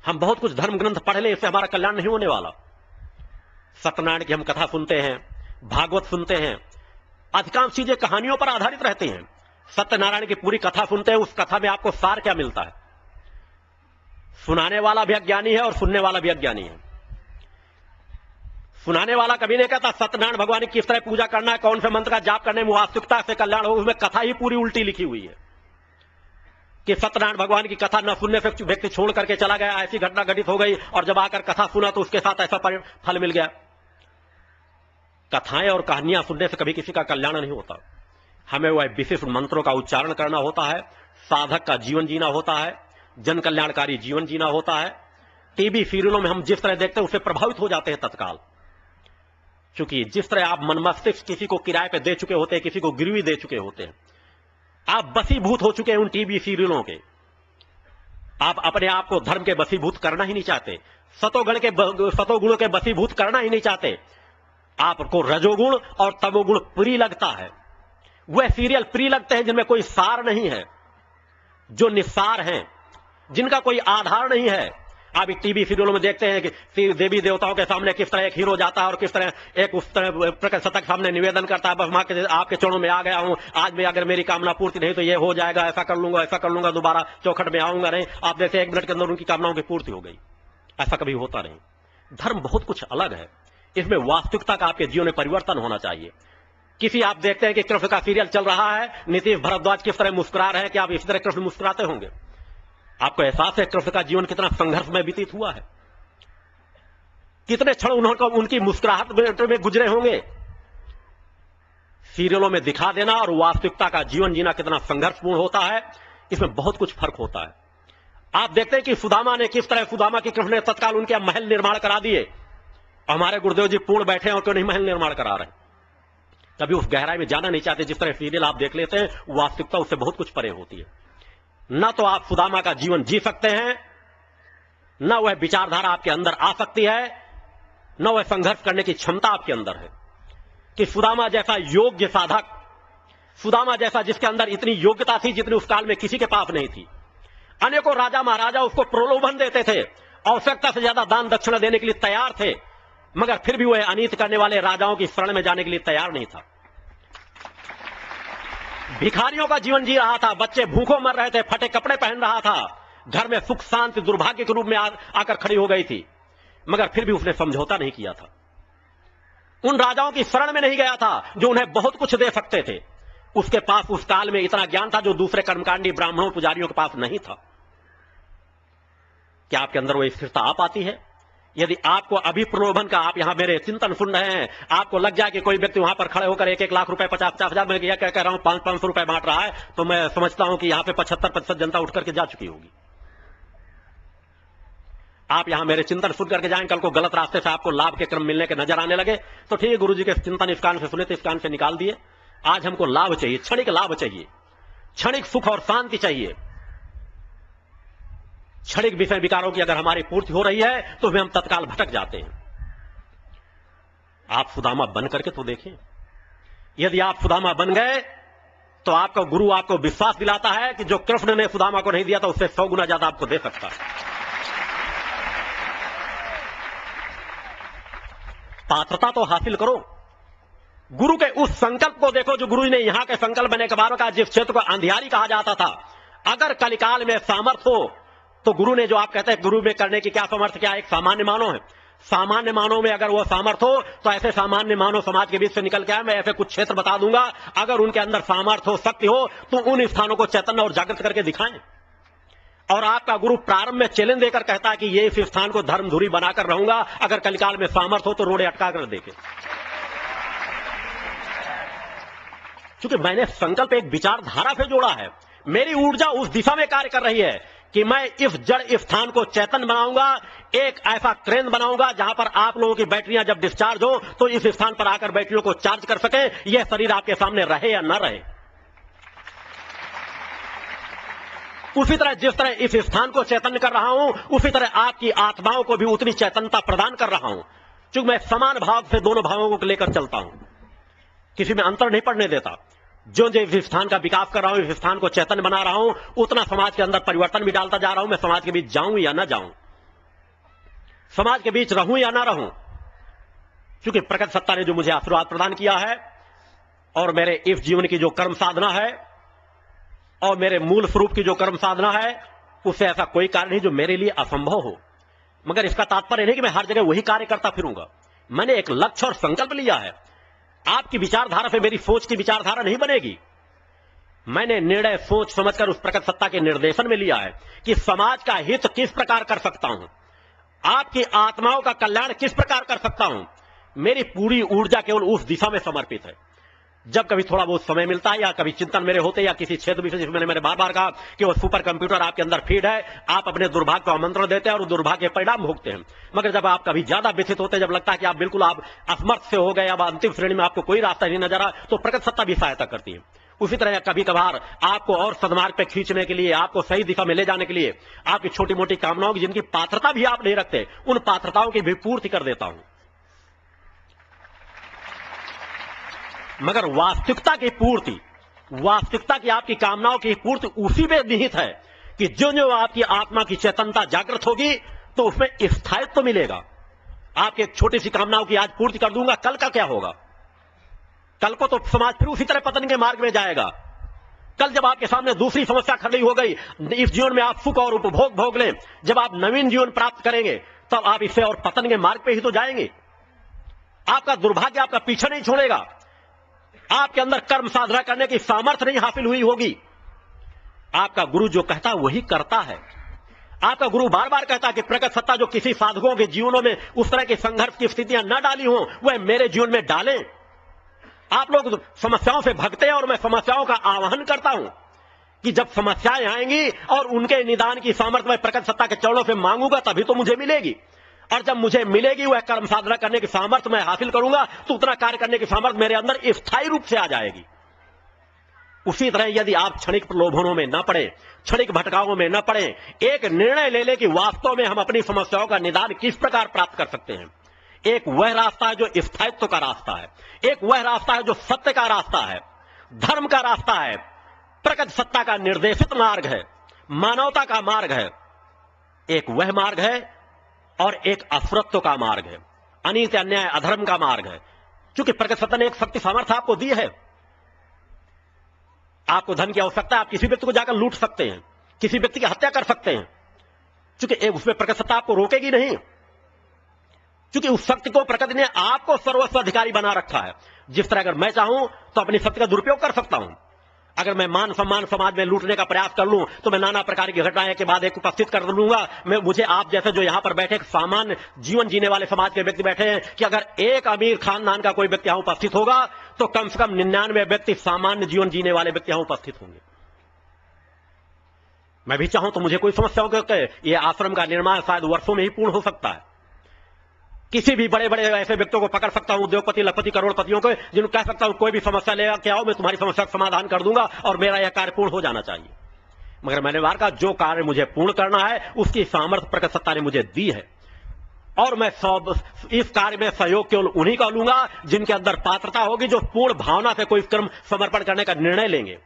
हम बहुत कुछ धर्म ग्रंथ पढ़ ले, इससे हमारा कल्याण नहीं होने वाला। सत्यनारायण की हम कथा सुनते हैं, भागवत सुनते हैं, अधिकांश चीजें कहानियों पर आधारित रहती हैं। सत्यनारायण की पूरी कथा सुनते हैं, उस कथा में आपको सार क्या मिलता है? सुनाने वाला भी अज्ञानी है और सुनने वाला भी अज्ञानी है। सुनाने वाला कभी नहीं कहता सत्यनारायण भगवान की किस तरह पूजा करना है, कौन से मंत्र का जाप करने में वास्तविकता से कल्याण हो। उसमें कथा ही पूरी उल्टी लिखी हुई है कि सत्यनारायण भगवान की कथा न सुनने से व्यक्ति छोड़ करके चला गया, ऐसी घटना घटित हो गई, और जब आकर कथा सुना तो उसके साथ ऐसा फल मिल गया। कथाएं और कहानियां सुनने से कभी किसी का कल्याण नहीं होता। हमें वह विशिष्ट मंत्रों का उच्चारण करना होता है, साधक का जीवन जीना होता है, जन कल्याणकारी जीवन जीना होता है। टीवी सीरियलों में हम जिस तरह देखते हैं उससे प्रभावित हो जाते हैं तत्काल, क्योंकि जिस तरह आप मन मस्तिष्क किसी को किराए पे दे चुके होते हैं, किसी को गिरवी दे चुके होते हैं, आप बसीभूत हो चुके हैं उन टीवी सीरियलों के। आप अपने आप को धर्म के बसीभूत करना ही नहीं चाहते, सतोगुण के बसीभूत करना ही नहीं चाहते। आपको रजोगुण और तमोगुण प्रिय लगता है। वह सीरियल प्रिय लगते हैं जिनमें कोई सार नहीं है, जो निस्सार हैं, जिनका कोई आधार नहीं है। आप टीवी सीरियलों में देखते हैं कि देवी देवताओं के सामने किस तरह एक हीरो जाता है और किस तरह एक उस तरह प्रकट सत्ता के सामने निवेदन करता है, बस मां के आपके चरणों में आ गया हूं, आज में अगर मेरी कामना पूर्ति नहीं तो ये हो जाएगा, ऐसा कर लूंगा, दोबारा चौखट में आऊंगा नहीं। आप देखते 1 मिनट के अंदर उनकी कामनाओं की पूर्ति हो गई। ऐसा कभी होता नहीं। धर्म बहुत कुछ अलग है, इसमें वास्तविकता का आपके जीवन में परिवर्तन होना चाहिए। किसी आप देखते हैं कि कृष्ण का सीरियल चल रहा है, नीतीश भारद्वाज किस तरह मुस्कुरा रहे हैं कि आप इस तरह कृष्ण मुस्कुराते होंगे। आपको एहसास है कृष्ण का जीवन कितना संघर्ष में व्यतीत हुआ है, कितने क्षण उन्होंने उनकी मुस्कुराहट में गुजरे होंगे। सीरियलों में दिखा देना और वास्तविकता का जीवन जीना कितना संघर्षपूर्ण होता है, इसमें बहुत कुछ फर्क होता है। आप देखते हैं कि सुदामा ने किस तरह, सुदामा की कृष्ण ने तत्काल उनके महल निर्माण करा दिए। हमारे गुरुदेव जी पूर्ण बैठे हैं और क्यों नहीं महल निर्माण करा रहे। कभी उस गहराई में जाना नहीं चाहते। जिस तरह सीरियल आप देख लेते हैं, वास्तविकता उससे बहुत कुछ परे होती है। न तो आप सुदामा का जीवन जी सकते हैं, न वह विचारधारा आपके अंदर आ सकती है, न वह संघर्ष करने की क्षमता आपके अंदर है कि सुदामा जैसा योग्य साधक, सुदामा जैसा जिसके अंदर इतनी योग्यता थी जितनी उस काल में किसी के पास नहीं थी। अनेकों राजा महाराजा उसको प्रलोभन देते थे, आवश्यकता से ज्यादा दान दक्षिणा देने के लिए तैयार थे, मगर फिर भी वह अनीत करने वाले राजाओं की शरण में जाने के लिए तैयार नहीं था। भिखारियों का जीवन जी रहा था, बच्चे भूखों मर रहे थे, फटे कपड़े पहन रहा था, घर में सुख शांति दुर्भाग्य के रूप में आकर खड़ी हो गई थी, मगर फिर भी उसने समझौता नहीं किया था। उन राजाओं की शरण में नहीं गया था जो उन्हें बहुत कुछ दे सकते थे। उसके पास उस काल में इतना ज्ञान था जो दूसरे कर्मकांडी ब्राह्मणों पुजारियों के पास नहीं था। क्या आपके अंदर वो स्थिरता आ पाती है? यदि आपको अभी प्रलोभन का, आप यहां मेरे चिंतन सुन रहे हैं, आपको लग जाए कि कोई व्यक्ति वहां पर खड़े होकर 1-1 लाख रुपए, 50-50 हजार, मैं क्या कह रहा हूं, 500-500 रुपए बांट रहा है, तो मैं समझता हूं कि यहां पे 75% जनता उठ करके जा चुकी होगी। आप यहां मेरे चिंतन सुन करके जाएं, कल को गलत रास्ते से आपको लाभ के क्रम मिलने के नजर आने लगे तो ठीक है, गुरु जी के चिंतन इस कान से सुने तो इस कान से निकाल दिए। आज हमको लाभ चाहिए, क्षणिक लाभ चाहिए, क्षणिक सुख और शांति चाहिए। क्षणिक विषय विकारों की अगर हमारी पूर्ति हो रही है तो हम तत्काल भटक जाते हैं। आप सुदामा बन करके तो देखें। यदि आप सुदामा बन गए तो आपका गुरु आपको विश्वास दिलाता है कि जो कृष्ण ने सुदामा को नहीं दिया था उससे 100 गुना ज्यादा आपको दे सकता है। पात्रता तो हासिल करो, गुरु के उस संकल्प को देखो जो गुरु ने यहां के संकल्प बने कबारों का, जिस क्षेत्र को अंधियारी कहा जाता था। अगर कलिकाल में सामर्थ्य हो तो गुरु ने, जो आप कहते हैं गुरु में करने की क्या सामर्थ्य, क्या एक सामान्य मानव है, सामान्य मानव में अगर वो सामर्थ्य हो तो ऐसे सामान्य मानव समाज के बीच से निकल के आए। मैं ऐसे कुछ क्षेत्र बता दूंगा, अगर उनके अंदर सामर्थ्य हो, शक्ति हो, तो उन स्थानों को चैतन्य और जागृत करके दिखाएं। और आपका गुरु प्रारंभ में चैलेंज देकर कहता है कि ये इस स्थान को धर्म धुरी बनाकर रहूंगा, अगर कलिकाल में सामर्थ्य हो तो रोड़े अटका कर देखे। क्योंकि मैंने संकल्प एक विचारधारा से जोड़ा है, मेरी ऊर्जा उस दिशा में कार्य कर रही है कि मैं इस जड़ स्थान को चैतन्य बनाऊंगा, एक ऐसा केंद्र बनाऊंगा जहां पर आप लोगों की बैटरियां जब डिस्चार्ज हो तो इस स्थान पर आकर बैटरियों को चार्ज कर सके, यह शरीर आपके सामने रहे या न रहे। उसी तरह जिस तरह इस स्थान को चैतन्य कर रहा हूं, उसी तरह आपकी आत्माओं को भी उतनी चैतन्यता प्रदान कर रहा हूं, क्योंकि मैं समान भाव से दोनों भावों को लेकर चलता हूं, किसी में अंतर नहीं पड़ने देता। जो इस स्थान का विकास कर रहा हूं, इस स्थान को चैतन्य बना रहा हूं, उतना समाज के अंदर परिवर्तन भी डालता जा रहा हूं। मैं समाज के बीच जाऊं या ना जाऊं, समाज के बीच रहूं या ना रहूं, क्योंकि प्रकट सत्ता ने जो मुझे आशीर्वाद प्रदान किया है और मेरे इस जीवन की जो कर्म साधना है और मेरे मूल स्वरूप की जो कर्म साधना है, उससे ऐसा कोई कार्य नहीं जो मेरे लिए असंभव हो। मगर इसका तात्पर्य नहीं कि मैं हर जगह वही कार्य करता फिरूंगा। मैंने एक लक्ष्य और संकल्प लिया है। आपकी विचारधारा से मेरी सोच की विचारधारा नहीं बनेगी। मैंने निर्णय सोच समझकर उस प्रकट सत्ता के निर्देशन में लिया है कि समाज का हित किस प्रकार कर सकता हूं, आपकी आत्माओं का कल्याण किस प्रकार कर सकता हूं। मेरी पूरी ऊर्जा केवल उस दिशा में समर्पित है। जब कभी थोड़ा बहुत समय मिलता है या कभी चिंतन मेरे होते या किसी क्षेत्र विशेष, मैंने बार बार कहा कि वो सुपर कंप्यूटर आपके अंदर फीड है, आप अपने दुर्भाग्य को आमंत्रण देते हैं और दुर्भाग्य के परिणाम भोगते हैं। मगर जब आप कभी ज्यादा व्यथित होते हैं, जब लगता है कि आप बिल्कुल आप असमर्थ से हो गए, अब अंतिम श्रेणी में आपको कोई रास्ता नहीं नजर आ, तो प्रकट सत्ता भी सहायता करती है। उसी तरह कभी कभार आपको और सदमार्ग पे खींचने के लिए, आपको सही दिशा में ले जाने के लिए, आपकी छोटी मोटी कामनाओं की जिनकी पात्रता भी आप नहीं रखते, उन पात्रताओं की भी पूर्ति कर देता हूं। मगर वास्तविकता की पूर्ति, वास्तविकता की आपकी कामनाओं की पूर्ति उसी में निहित है कि जो जो आपकी आत्मा की चेतनता जागृत होगी तो उसमें स्थायित्व तो मिलेगा। आपकी एक छोटी सी कामनाओं की आज पूर्ति कर दूंगा, कल का क्या होगा? कल को तो समाज फिर उसी तरह पतन के मार्ग में जाएगा। कल जब आपके सामने दूसरी समस्या खड़ी हो गई, इस जीवन में आप सुख और उपभोग भोग लें, जब आप नवीन जीवन प्राप्त करेंगे तब आप इससे और पतन के मार्ग पे ही तो जाएंगे। आपका दुर्भाग्य आपका पीछा नहीं छोड़ेगा। आपके अंदर कर्म साधना करने की सामर्थ्य नहीं हासिल हुई होगी। आपका गुरु जो कहता है वही करता है। आपका गुरु बार बार कहता है कि प्रकट सत्ता जो किसी साधकों के जीवनों में उस तरह की संघर्ष की स्थितियां न डाली हों, वह मेरे जीवन में डालें। आप लोग समस्याओं से भगते हैं और मैं समस्याओं का आह्वान करता हूं कि जब समस्याएं आएंगी और उनके निदान की सामर्थ्य मैं प्रकट सत्ता के चरणों से मांगूंगा तभी तो मुझे मिलेगी। और जब मुझे मिलेगी वह कर्म साधना करने की सामर्थ्य मैं हासिल करूंगा तो उतना कार्य करने की सामर्थ्य मेरे अंदर स्थायी रूप से आ जाएगी। उसी तरह यदि आप क्षणिक प्रलोभनों में न पड़े, क्षणिक भटकावों में न पड़े, एक निर्णय ले ले कि वास्तव में हम अपनी समस्याओं का निदान किस प्रकार प्राप्त कर सकते हैं। एक वह रास्ता है जो स्थायित्व का रास्ता है, एक वह रास्ता है जो सत्य का रास्ता है, धर्म का रास्ता है, प्रकट सत्ता का निर्देशित मार्ग है, मानवता का मार्ग है। एक वह मार्ग है और एक असुरत्व का मार्ग है, अनीति अन्याय अधर्म का मार्ग है। क्योंकि प्रकट सत्ता ने एक शक्ति सामर्थ्य आपको दी है। आपको धन की आवश्यकता है, आप किसी व्यक्ति को जाकर लूट सकते हैं, किसी व्यक्ति की हत्या कर सकते हैं, क्योंकि उसमें प्रकट सत्ता आपको रोकेगी नहीं। क्योंकि उस शक्ति को प्रकृति ने आपको सर्वस्व अधिकारी बना रखा है। जिस तरह अगर मैं चाहूं तो अपनी शक्ति का दुरुपयोग कर सकता हूं। अगर मैं मान सम्मान समाज में लूटने का प्रयास कर लूं तो मैं नाना प्रकार की घटनाएं के बाद एक उपस्थित कर लूंगा। मुझे आप जैसे जो यहां पर बैठे सामान्य जीवन जीने वाले समाज के व्यक्ति बैठे हैं कि अगर एक अमीर खानदान का कोई व्यक्ति यहां उपस्थित होगा तो कम से कम 99 व्यक्ति सामान्य जीवन जीने वाले व्यक्ति यहां उपस्थित होंगे। मैं भी चाहूं तो मुझे कोई समस्या होगी। यह आश्रम का निर्माण शायद वर्षों में ही पूर्ण हो सकता है। किसी भी बड़े बड़े ऐसे व्यक्तियों को पकड़ सकता हूं, उद्योगपति लखपति करोड़पतियों को, जिनको कह सकता हूं कोई भी समस्या लेगा क्या आओ, मैं तुम्हारी समस्या का समाधान कर दूंगा और मेरा यह कार्य पूर्ण हो जाना चाहिए। मगर मैंने बार कहा जो कार्य मुझे पूर्ण करना है उसकी सामर्थ्य प्रकट सत्ता ने मुझे दी है और मैं इस कार्य में सहयोग केवल उन्हीं का लूंगा जिनके अंदर पात्रता होगी, जो पूर्ण भावना से कोई कर्म समर्पण करने का निर्णय लेंगे।